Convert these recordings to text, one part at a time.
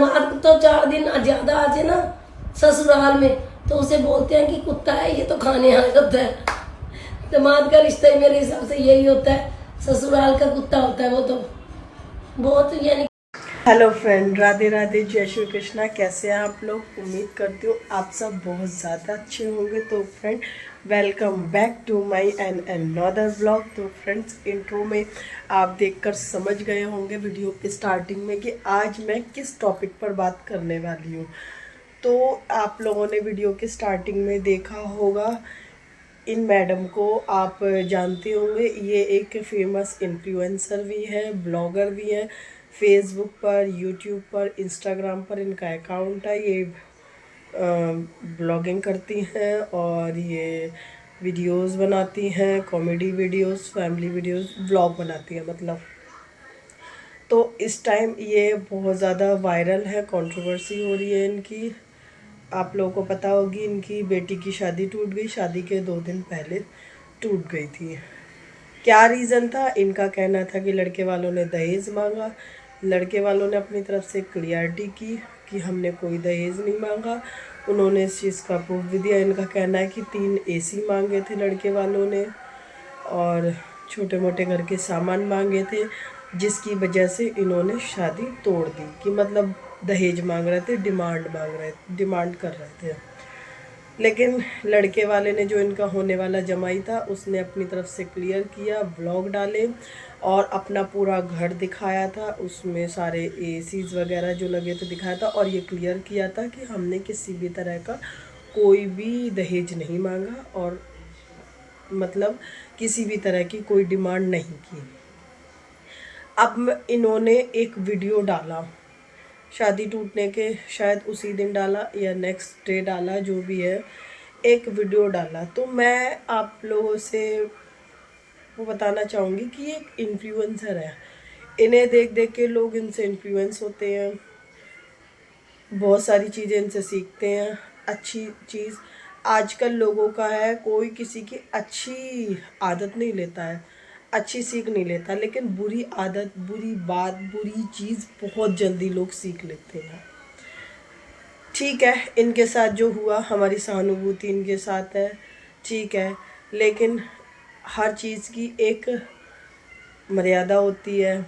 दामाद तो 4 दिन ज्यादा आ जाए ना ससुराल में तो उसे बोलते हैं कि कुत्ता है ये तो खाने आ जाता है। दामाद का रिश्ता ही मेरे हिसाब से यही होता है, ससुराल का कुत्ता होता है वो तो बहुत यानी। हेलो फ्रेंड, राधे राधे, जय श्री कृष्णा। कैसे हैं आप लोग? उम्मीद करती हूँ आप सब बहुत ज़्यादा अच्छे होंगे। तो friend, welcome back to my and another blog. तो फ्रेंड्स, इंट्रो में आप देखकर समझ गए होंगे वीडियो के स्टार्टिंग में कि आज मैं किस टॉपिक पर बात करने वाली हूँ। तो आप लोगों ने वीडियो के स्टार्टिंग में देखा होगा, इन मैडम को आप जानते होंगे। ये एक फेमस इन्फ्लुएंसर भी है, ब्लॉगर भी है। फेसबुक पर, यूट्यूब पर, इंस्टाग्राम पर इनका अकाउंट है। ये ब्लॉगिंग करती हैं और ये वीडियोस बनाती हैं, comedy videos, family videos, blog बनाती हैं मतलब। तो इस टाइम ये बहुत ज़्यादा वायरल है, कंट्रोवर्सी हो रही है इनकी। आप लोगों को पता होगी इनकी बेटी की शादी टूट गई, शादी के 2 दिन पहले टूट गई थी। क्या रीज़न था? इनका कहना था कि लड़के वालों ने दहेज मांगा। लड़के वालों ने अपनी तरफ से क्लियरिटी की कि हमने कोई दहेज नहीं मांगा। उन्होंने इस चीज़ का प्रूफ भी दिया। इनका कहना है कि 3 एसी मांगे थे लड़के वालों ने और छोटे मोटे घर के सामान मांगे थे, जिसकी वजह से इन्होंने शादी तोड़ दी। कि मतलब दहेज मांग रहे थे, डिमांड कर रहे थे। लेकिन लड़के वाले ने, जो इनका होने वाला जमाई था, उसने अपनी तरफ से क्लियर किया, ब्लॉग डाले और अपना पूरा घर दिखाया था। उसमें सारे एसीज वगैरह जो लगे थे दिखाया था और ये क्लियर किया था कि हमने किसी भी तरह का कोई भी दहेज नहीं मांगा और मतलब किसी भी तरह की कोई डिमांड नहीं की। अब इन्होंने एक वीडियो डाला, शादी टूटने के शायद उसी दिन डाला या नेक्स्ट डे डाला, जो भी है, एक वीडियो डाला। तो मैं आप लोगों से वो बताना चाहूँगी कि ये एक इन्फ्लुएंसर है। इन्हें देख देख के लोग इनसे इन्फ्लुएंस होते हैं, बहुत सारी चीज़ें इनसे सीखते हैं। अच्छी चीज़ आजकल लोगों का है, कोई किसी की अच्छी आदत नहीं लेता है, अच्छी सीख नहीं लेता, लेकिन बुरी आदत, बुरी बात, बुरी चीज़ बहुत जल्दी लोग सीख लेते हैं। ठीक है, इनके साथ जो हुआ, हमारी सहानुभूति इनके साथ है, ठीक है, लेकिन हर चीज़ की एक मर्यादा होती है,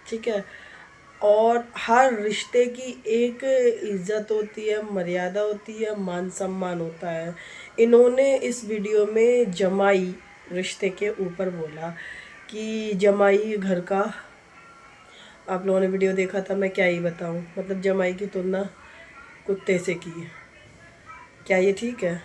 ठीक है, और हर रिश्ते की एक इज्जत होती है, मर्यादा होती है, मान सम्मान होता है। इन्होंने इस वीडियो में जमाई रिश्ते के ऊपर बोला कि जमाई घर का, आप लोगों ने वीडियो देखा था, मैं क्या ही बताऊं, मतलब जमाई की तुलना कुत्ते से की। क्या ये ठीक है?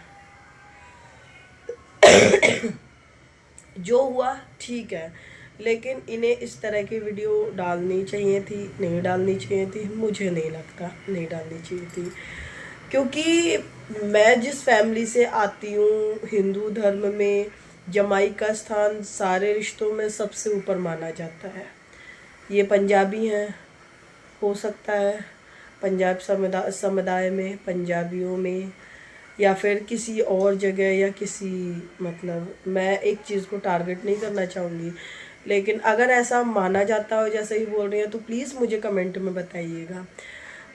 जो हुआ ठीक है, लेकिन इन्हें इस तरह की वीडियो डालनी चाहिए थी, नहीं डालनी चाहिए थी? मुझे नहीं लगता नहीं डालनी चाहिए थी, क्योंकि मैं जिस फैमिली से आती हूँ, हिंदू धर्म में जमाई का स्थान सारे रिश्तों में सबसे ऊपर माना जाता है। ये पंजाबी हैं, हो सकता है पंजाब समुदाय में, पंजाबियों में, या फिर किसी और जगह, या किसी, मतलब मैं एक चीज़ को टारगेट नहीं करना चाहूँगी, लेकिन अगर ऐसा माना जाता हो जैसे ही बोल रहे हैं तो प्लीज़ मुझे कमेंट में बताइएगा।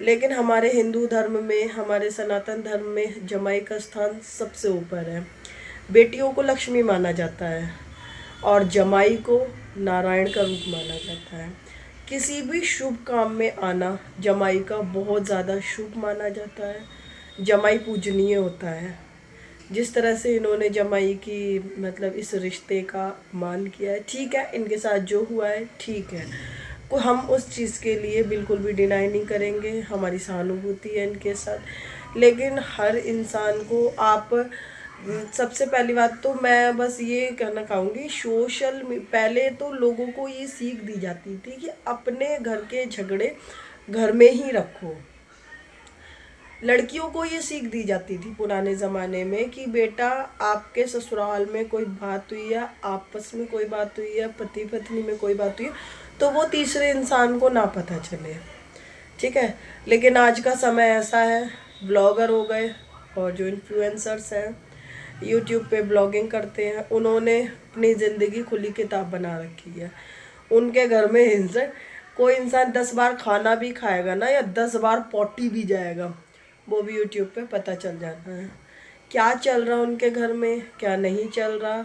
लेकिन हमारे हिंदू धर्म में, हमारे सनातन धर्म में जमाई का स्थान सबसे ऊपर है। बेटियों को लक्ष्मी माना जाता है और जमाई को नारायण का रूप माना जाता है। किसी भी शुभ काम में आना जमाई का बहुत ज़्यादा शुभ माना जाता है, जमाई पूजनीय होता है। जिस तरह से इन्होंने जमाई की, मतलब इस रिश्ते का मान किया है, ठीक है, इनके साथ जो हुआ है ठीक है, को हम उस चीज़ के लिए बिल्कुल भी डिनाई नहीं करेंगे, हमारी सहानुभूति है इनके साथ। लेकिन हर इंसान को आप, सबसे पहली बात तो मैं बस ये कहना चाहूँगी, पहले तो लोगों को ये सीख दी जाती थी कि अपने घर के झगड़े घर में ही रखो। लड़कियों को ये सीख दी जाती थी पुराने ज़माने में कि बेटा, आपके ससुराल में कोई बात हुई है, आपस में कोई बात हुई है, पति पत्नी में कोई बात हुई है, तो वो तीसरे इंसान को ना पता चले, ठीक है। लेकिन आज का समय ऐसा है, ब्लॉगर हो गए और जो इन्फ्लुएंसर्स हैं, यूट्यूब पे ब्लॉगिंग करते हैं, उन्होंने अपनी ज़िंदगी खुली किताब बना रखी है। उनके घर में हिंसा कोई इंसान 10 बार खाना भी खाएगा ना, या 10 बार पॉटी भी जाएगा, वो भी यूट्यूब पे पता चल जाता है क्या चल रहा उनके घर में, क्या नहीं चल रहा,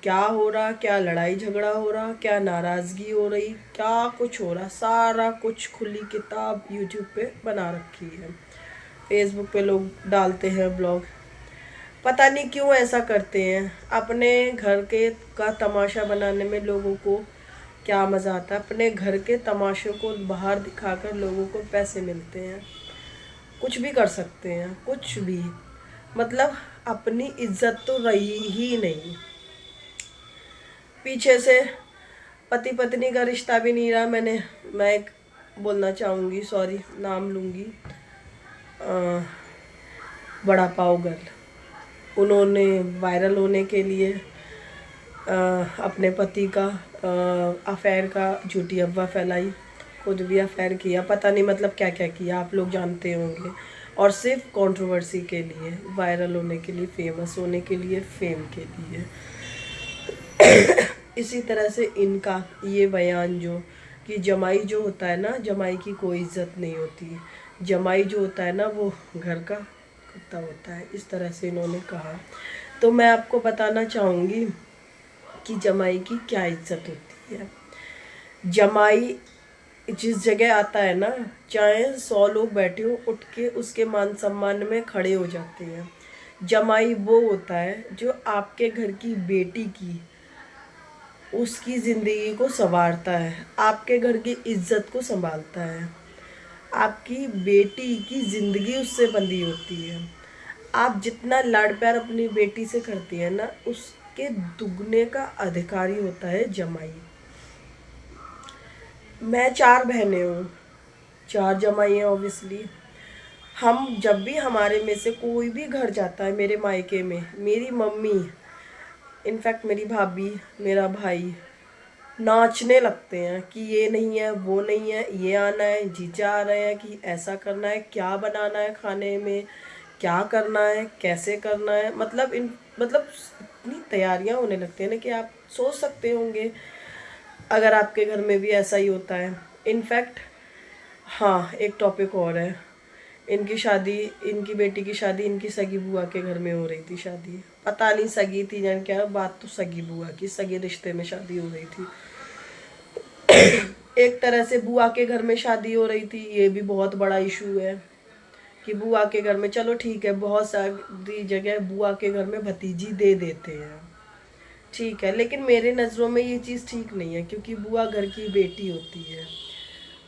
क्या हो रहा, क्या लड़ाई झगड़ा हो रहा, क्या नाराज़गी हो रही, क्या कुछ हो रहा, सारा कुछ खुली किताब यूट्यूब पे बना रखी है। फेसबुक पे लोग डालते हैं ब्लॉग, पता नहीं क्यों ऐसा करते हैं। अपने घर के का तमाशा बनाने में लोगों को क्या मज़ा आता है, अपने घर के तमाशों को बाहर दिखाकर लोगों को पैसे मिलते हैं, कुछ भी कर सकते हैं, कुछ भी, मतलब अपनी इज्जत तो रही ही नहीं। पीछे से पति पत्नी का रिश्ता भी नहीं रहा। मैं एक बोलना चाहूँगी, सॉरी नाम लूँगी, बड़ा पाव गर्ल, उन्होंने वायरल होने के लिए अपने पति का अफेयर का झूठी अफवाह फैलाई, खुद भी अफेयर किया, पता नहीं मतलब क्या क्या किया, आप लोग जानते होंगे, और सिर्फ कंट्रोवर्सी के लिए, वायरल होने के लिए, फेमस होने के लिए, फेम के लिए। इसी तरह से इनका ये बयान जो कि जमाई जो होता है ना, जमाई की कोई इज्जत नहीं होती, जमाई जो होता है ना वो घर का कुत्ता होता है, इस तरह से इन्होंने कहा। तो मैं आपको बताना चाहूँगी कि जमाई की क्या इज्जत होती है। जमाई जिस जगह आता है ना, चाहे 100 लोग बैठे हो, उठ के उसके मान सम्मान में खड़े हो जाते हैं। जमाई वो होता है जो आपके घर की बेटी की, उसकी ज़िंदगी को संवारता है, आपके घर की इज्जत को संभालता है, आपकी बेटी की ज़िंदगी उससे बंधी होती है। आप जितना लाड़ प्यार अपनी बेटी से करती है ना, उसके दुगने का अधिकारी होता है जमाई। मैं 4 बहनें हूँ, 4 जमाई हैं ऑब्वियसली। हम जब भी हमारे में से कोई भी घर जाता है, मेरे मायके में मेरी मम्मी, इनफैक्ट मेरी भाभी, मेरा भाई नाचने लगते हैं कि ये नहीं है, वो नहीं है, ये आना है, जीजा आ रहे हैं, कि ऐसा करना है, क्या बनाना है खाने में, क्या करना है, कैसे करना है, मतलब इतनी तैयारियां होने लगती हैं ना कि आप सोच सकते होंगे अगर आपके घर में भी ऐसा ही होता है। इनफैक्ट हाँ, एक टॉपिक और है, इनकी शादी, इनकी बेटी की शादी इनकी सगी बुआ के घर में हो रही थी शादी, पता नहीं सगी थी जान क्या, बात तो सगी बुआ की, सगे रिश्ते में शादी हो रही थी। एक तरह से बुआ के घर में शादी हो रही थी, ये भी बहुत बड़ा इशू है कि बुआ के घर में, चलो ठीक है, बहुत सारी जगह बुआ के घर में भतीजी दे देते हैं, ठीक है, लेकिन मेरे नज़रों में ये चीज़ ठीक नहीं है, क्योंकि बुआ घर की बेटी होती है,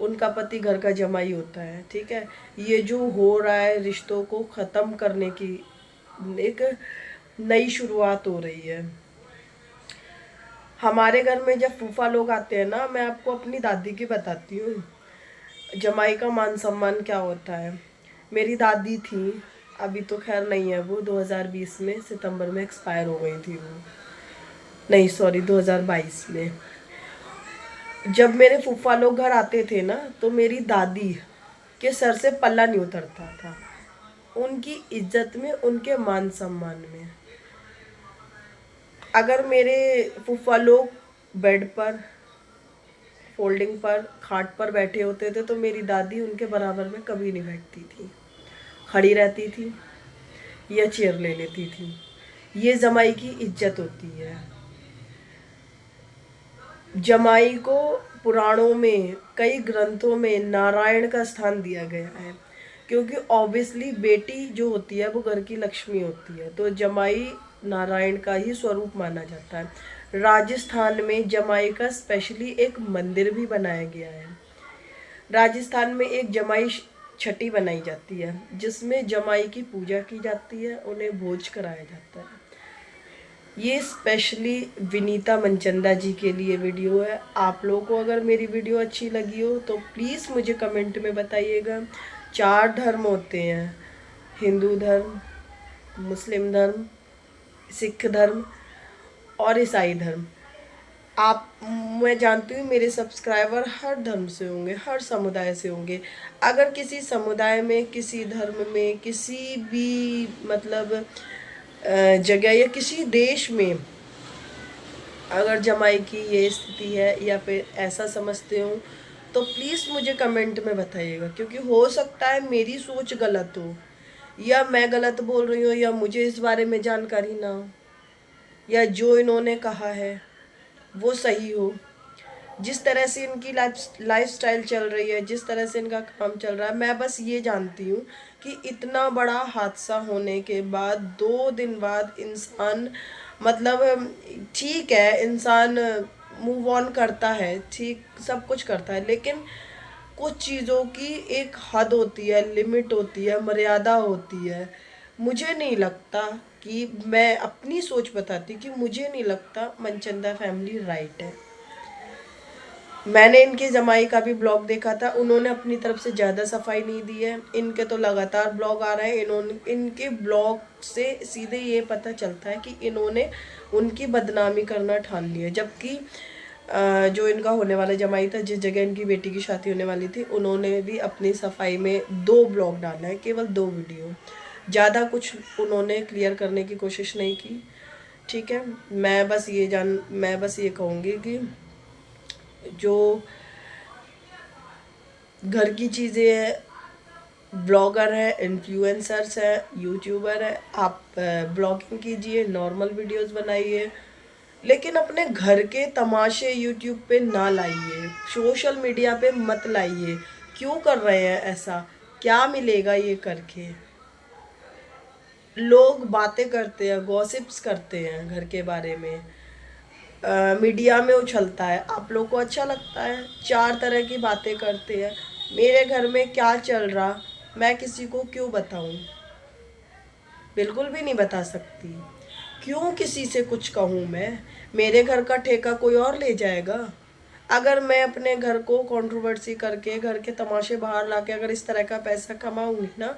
उनका पति घर का जमाई होता है, ठीक है। ये जो हो रहा है, रिश्तों को ख़त्म करने की एक नई शुरुआत हो रही है। हमारे घर में जब फूफा लोग आते हैं ना, मैं आपको अपनी दादी की बताती हूँ जमाई का मान सम्मान क्या होता है। मेरी दादी थी, अभी तो खैर नहीं है वो, 2020 में सितंबर में एक्सपायर हो गई थी वो, नहीं सॉरी 2022 में। जब मेरे फूफा लोग घर आते थे ना, तो मेरी दादी के सर से पल्ला नहीं उतरता था, उनकी इज्जत में, उनके मान सम्मान में। अगर मेरे फूफा लोग बेड पर, फोल्डिंग पर, खाट पर बैठे होते थे, तो मेरी दादी उनके बराबर में कभी नहीं बैठती थी, खड़ी रहती थी या चेयर ले लेती थी। ये जमाई की इज्जत होती है। जमाई को पुराणों में, कई ग्रंथों में नारायण का स्थान दिया गया है, क्योंकि ऑब्वियसली बेटी जो होती है वो घर की लक्ष्मी होती है, तो जमाई नारायण का ही स्वरूप माना जाता है। राजस्थान में जमाई का स्पेशली एक मंदिर भी बनाया गया है। राजस्थान में एक जमाई छठी बनाई जाती है, जिसमें जमाई की पूजा की जाती है, उन्हें भोज कराया जाता है। ये स्पेशली विनीता मनचंदा जी के लिए वीडियो है। आप लोगों को अगर मेरी वीडियो अच्छी लगी हो तो प्लीज़ मुझे कमेंट में बताइएगा। 4 धर्म होते हैं, हिंदू धर्म, मुस्लिम धर्म, सिख धर्म और ईसाई धर्म। मैं जानती हूँ मेरे सब्सक्राइबर हर धर्म से होंगे, हर समुदाय से होंगे। अगर किसी समुदाय में, किसी धर्म में, किसी भी मतलब जगह या किसी देश में अगर जमाई की ये स्थिति है, या फिर ऐसा समझते हो तो प्लीज़ मुझे कमेंट में बताइएगा, क्योंकि हो सकता है मेरी सोच गलत हो, या मैं गलत बोल रही हूँ, या मुझे इस बारे में जानकारी ना हो, या जो इन्होंने कहा है वो सही हो। जिस तरह से इनकी लाइफस्टाइल चल रही है, जिस तरह से इनका काम चल रहा है, मैं बस ये जानती हूँ कि इतना बड़ा हादसा होने के बाद 2 दिन बाद इंसान, मतलब ठीक है, इंसान मूव ऑन करता है, ठीक सब कुछ करता है, लेकिन कुछ चीज़ों की एक हद होती है, लिमिट होती है, मर्यादा होती है। मुझे नहीं लगता कि, मैं अपनी सोच बताती कि मुझे नहीं लगता मनचंदा फैमिली राइट है। मैंने इनके जमाई का भी ब्लॉग देखा था, उन्होंने अपनी तरफ से ज़्यादा सफाई नहीं दी है। इनके तो लगातार ब्लॉग आ रहे हैं, इनके ब्लॉग से सीधे ये पता चलता है कि इन्होंने उनकी बदनामी करना ठान लिया। जबकि जो इनका होने वाला जमाई था, जिस जगह इनकी बेटी की शादी होने वाली थी, उन्होंने भी अपनी सफाई में 2 ब्लॉग डाला है, केवल 2 वीडियो, ज़्यादा कुछ उन्होंने क्लियर करने की कोशिश नहीं की। ठीक है, मैं बस ये कहूँगी कि जो घर की चीज़ें हैं, ब्लॉगर है, इन्फ्लुएंसर्स है, यूट्यूबर है, आप ब्लॉगिंग कीजिए, नॉर्मल वीडियोस बनाइए, लेकिन अपने घर के तमाशे यूट्यूब पे ना लाइए, सोशल मीडिया पे मत लाइए। क्यों कर रहे हैं ऐसा? क्या मिलेगा ये करके? लोग बातें करते हैं, गॉसिप्स करते हैं घर के बारे में, मीडिया में उछलता है, आप लोग को अच्छा लगता है, 4 तरह की बातें करते हैं। मेरे घर में क्या चल रहा मैं किसी को क्यों बताऊं? बिल्कुल भी नहीं बता सकती। क्यों किसी से कुछ कहूं मैं? मेरे घर का ठेका कोई और ले जाएगा? अगर मैं अपने घर को कंट्रोवर्सी करके, घर के तमाशे बाहर लाके अगर इस तरह का पैसा कमाऊंगी ना,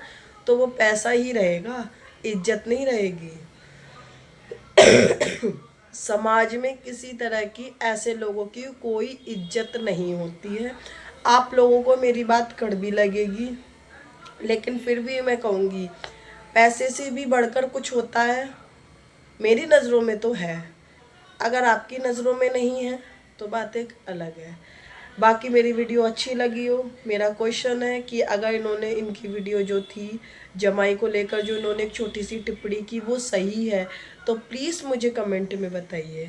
तो वो पैसा ही रहेगा, इज्जत नहीं रहेगी। समाज में किसी तरह की ऐसे लोगों की कोई इज्जत नहीं होती है। आप लोगों को मेरी बात कड़वी लगेगी, लेकिन फिर भी मैं कहूँगी, पैसे से भी बढ़कर कुछ होता है, मेरी नज़रों में तो है। अगर आपकी नज़रों में नहीं है तो बात एक अलग है। बाकी मेरी वीडियो अच्छी लगी हो, मेरा क्वेश्चन है कि अगर इनकी वीडियो जो थी जमाई को लेकर, जो इन्होंने एक छोटी सी टिप्पणी की, वो सही है तो प्लीज़ मुझे कमेंट में बताइए।